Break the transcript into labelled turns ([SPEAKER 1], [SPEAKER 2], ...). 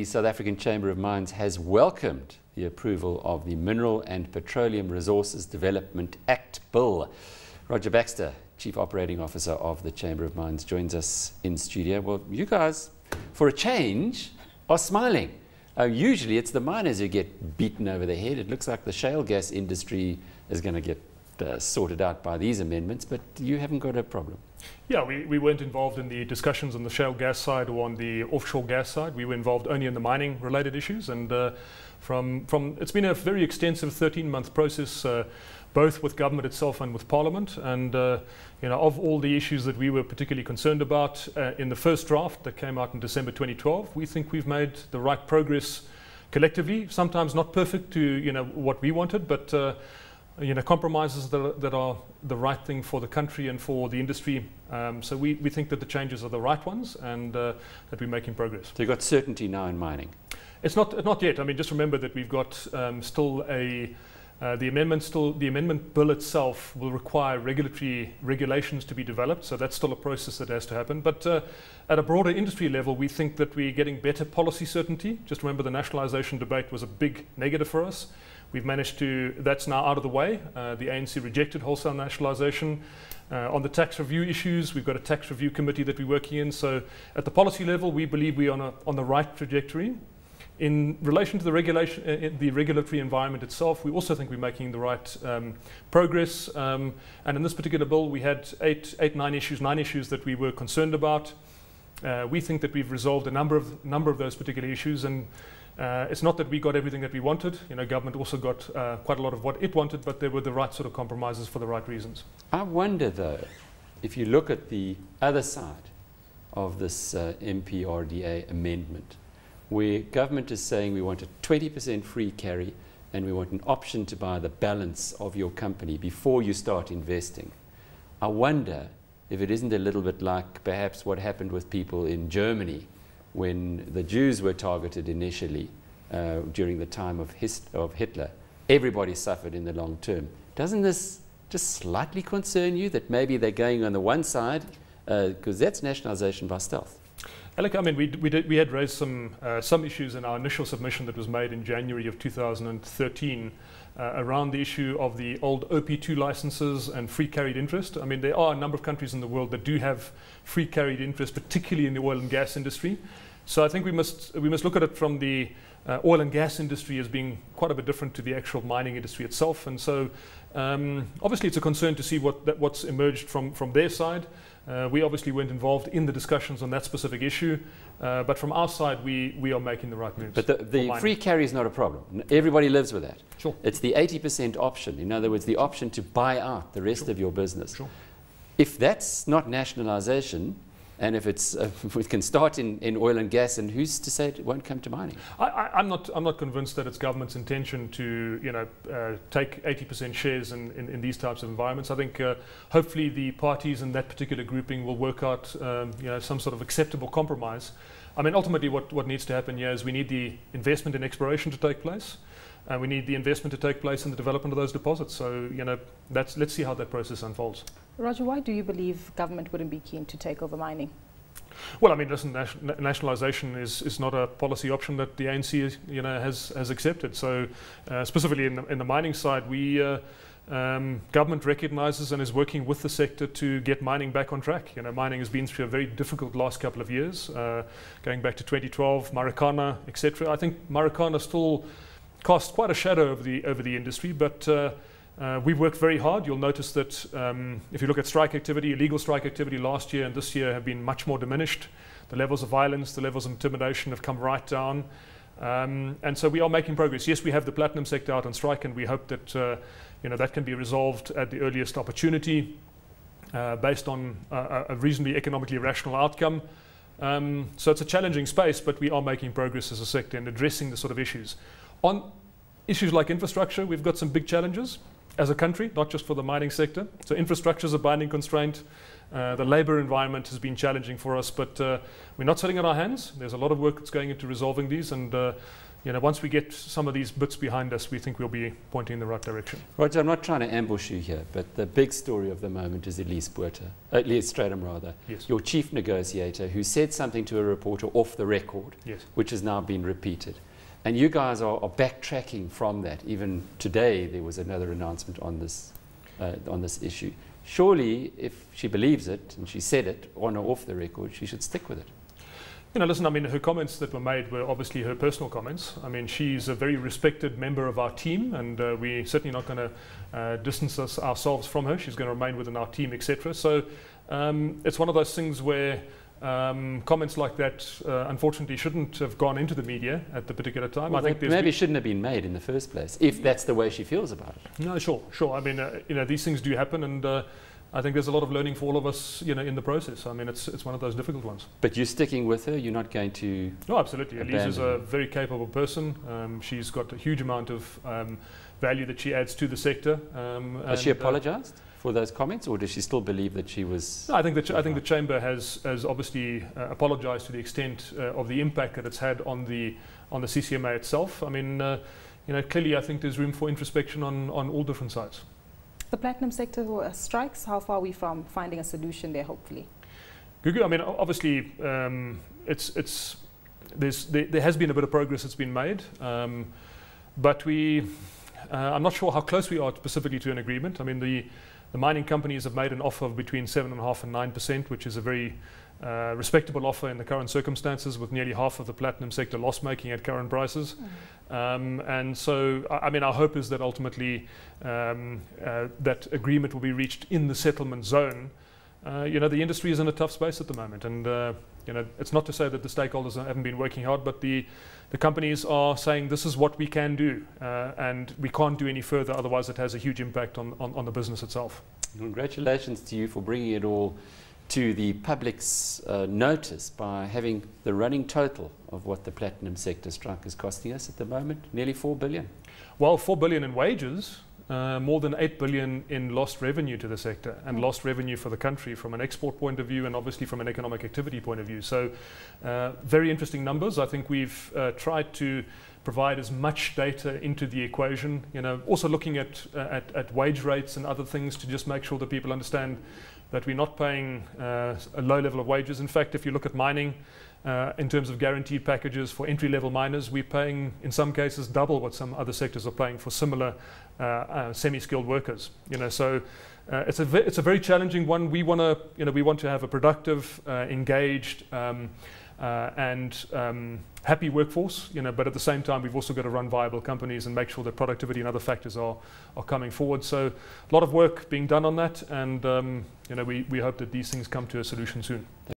[SPEAKER 1] the South African Chamber of Mines has welcomed the approval of the Mineral and Petroleum Resources Development Act Bill. Roger Baxter, Chief Operating Officer of the Chamber of Mines, joins us in studio. Well, you guys, for a change, are smiling. Usually it's the miners who get beaten over the head. It looks like the shale gas industry is going to get sorted out by these amendments, but you haven't got a problem.
[SPEAKER 2] Yeah, we weren't involved in the discussions on the shale gas side or on the offshore gas side. We were involved only in the mining related issues, and it's been a very extensive 13-month process, both with government itself and with Parliament. And of all the issues that we were particularly concerned about in the first draft that came out in December 2012, we think we've made the right progress collectively. Sometimes not perfect to what we wanted, but compromises that are the right thing for the country and for the industry. So we think that the changes are the right ones, and that we're making progress.
[SPEAKER 1] So you've got certainty now in mining?
[SPEAKER 2] It's not yet. I mean, just remember that we've got still the amendment bill itself will require regulations to be developed. So that's still a process that has to happen. But at a broader industry level, we think that we're getting better policy certainty. Just remember the nationalisation debate was a big negative for us. We've managed to, that's now out of the way. The ANC rejected wholesale nationalisation. On the tax review issues, we've got a tax review committee that we're working in. So at the policy level, we believe we're on the right trajectory. In relation to the regulatory environment itself, we also think we're making the right progress. And in this particular bill, we had nine issues that we were concerned about. We think that we've resolved a number of those particular issues, and it's not that we got everything that we wanted. Government also got quite a lot of what it wanted, but they were the right sort of compromises for the right reasons.
[SPEAKER 1] I wonder, though, if you look at the other side of this MPRDA amendment, where government is saying we want a 20% free carry and we want an option to buy the balance of your company before you start investing. I wonder if it isn't a little bit like perhaps what happened with people in Germany when the Jews were targeted initially during the time of Hitler. Everybody suffered in the long term. Doesn't this just slightly concern you that maybe they're going on the one side, because that's nationalisation by stealth?
[SPEAKER 2] Look, I mean, we had raised some issues in our initial submission that was made in January of 2013 around the issue of the old OP2 licenses and free carried interest. I mean, there are a number of countries in the world that do have free carried interest, particularly in the oil and gas industry. So I think we must look at it from the oil and gas industry as being quite a bit different to the actual mining industry itself. And so obviously it's a concern to see what's emerged from their side. We obviously weren't involved in the discussions on that specific issue, but from our side, we are making the right moves.
[SPEAKER 1] But the free carry is not a problem. Everybody lives with that.
[SPEAKER 2] Sure.
[SPEAKER 1] It's the 80% option. In other words, the option to buy out the rest of your business.
[SPEAKER 2] Sure.
[SPEAKER 1] If that's not nationalisation, and if it's we can start in oil and gas, and who's to say it won't come to mining?
[SPEAKER 2] I'm not convinced that it's government's intention to take 80% shares in these types of environments. I think hopefully the parties in that particular grouping will work out some sort of acceptable compromise. I mean, ultimately what needs to happen here is we need the investment in exploration to take place. And we need the investment to take place in the development of those deposits. So, let's see how that process unfolds.
[SPEAKER 3] Roger, why do you believe government wouldn't be keen to take over mining?
[SPEAKER 2] Well, I mean, listen, nationalisation is not a policy option that the ANC has accepted. So, specifically in the mining side, government recognises and is working with the sector to get mining back on track. Mining has been through a very difficult last couple of years, going back to 2012, Marikana, etc. I think Marikana still cast quite a shadow over the industry, but we've worked very hard. You'll notice that if you look at strike activity, illegal strike activity last year and this year have been much more diminished. The levels of violence, the levels of intimidation have come right down. And so we are making progress. Yes, we have the platinum sector out on strike, and we hope that that can be resolved at the earliest opportunity based on a reasonably economically rational outcome. So it's a challenging space, but we are making progress as a sector in addressing the sort of issues. On issues like infrastructure, we've got some big challenges as a country, not just for the mining sector. So infrastructure is a binding constraint. The labour environment has been challenging for us, but we're not sitting on our hands. There's a lot of work that's going into resolving these, and once we get some of these bits behind us, we think we'll be pointing in the right direction.
[SPEAKER 1] Roger, I'm not trying to ambush you here, but the big story of the moment is Elise Stratum, rather,
[SPEAKER 2] Yes.
[SPEAKER 1] your chief negotiator, who said something to a reporter off the record,
[SPEAKER 2] Yes.
[SPEAKER 1] which has now been repeated. And you guys are backtracking from that. Even today, there was another announcement on this issue. Surely, if she believes it, and she said it on or off the record, she should stick with it.
[SPEAKER 2] Listen, I mean, her comments that were made were obviously her personal comments. I mean, she's a very respected member of our team, and we're certainly not going to distance ourselves from her. She's going to remain within our team, etc. So it's one of those things where comments like that, unfortunately, shouldn't have gone into the media at the particular time.
[SPEAKER 1] Well, I think maybe shouldn't have been made in the first place, if that's the way she feels about it.
[SPEAKER 2] No, sure. I mean, these things do happen, and I think there's a lot of learning for all of us, in the process. I mean, it's one of those difficult ones.
[SPEAKER 1] But you're sticking with her? You're not going to...
[SPEAKER 2] No, absolutely. Elise is a very capable person. She's got a huge amount of value that she adds to the sector.
[SPEAKER 1] Has she apologized for those comments, or does she still believe that she was...
[SPEAKER 2] No, I think the Chamber has obviously apologized to the extent of the impact that it's had on the CCMA itself. I mean, clearly I think there's room for introspection on all different sides.
[SPEAKER 3] The platinum sector strikes, how far are we from finding a solution there, hopefully?
[SPEAKER 2] Gugu, I mean, obviously, there has been a bit of progress that's been made, but I'm not sure how close we are specifically to an agreement. I mean, the mining companies have made an offer of between 7.5% and 9%, which is a very respectable offer in the current circumstances, with nearly half of the platinum sector loss-making at current prices. And so, I mean, our hope is that ultimately that agreement will be reached in the settlement zone. The industry is in a tough space at the moment, and it's not to say that the stakeholders haven't been working hard, but the companies are saying this is what we can do, and we can't do any further, otherwise it has a huge impact on the business itself.
[SPEAKER 1] Congratulations to you for bringing it all to the public's notice by having the running total of what the platinum sector strike is costing us at the moment, nearly 4 billion.
[SPEAKER 2] Well, 4 billion in wages, more than 8 billion in lost revenue to the sector, and lost revenue for the country from an export point of view and obviously from an economic activity point of view. So very interesting numbers. I think we've tried to provide as much data into the equation, also looking at wage rates and other things to just make sure that people understand that we're not paying a low level of wages. In fact, if you look at mining, in terms of guaranteed packages for entry-level miners, we're paying, in some cases, double what some other sectors are paying for similar semi-skilled workers. So it's a very challenging one. We want to have a productive, engaged, and happy workforce. But at the same time, we've also got to run viable companies and make sure that productivity and other factors are coming forward. So a lot of work being done on that, and we hope that these things come to a solution soon.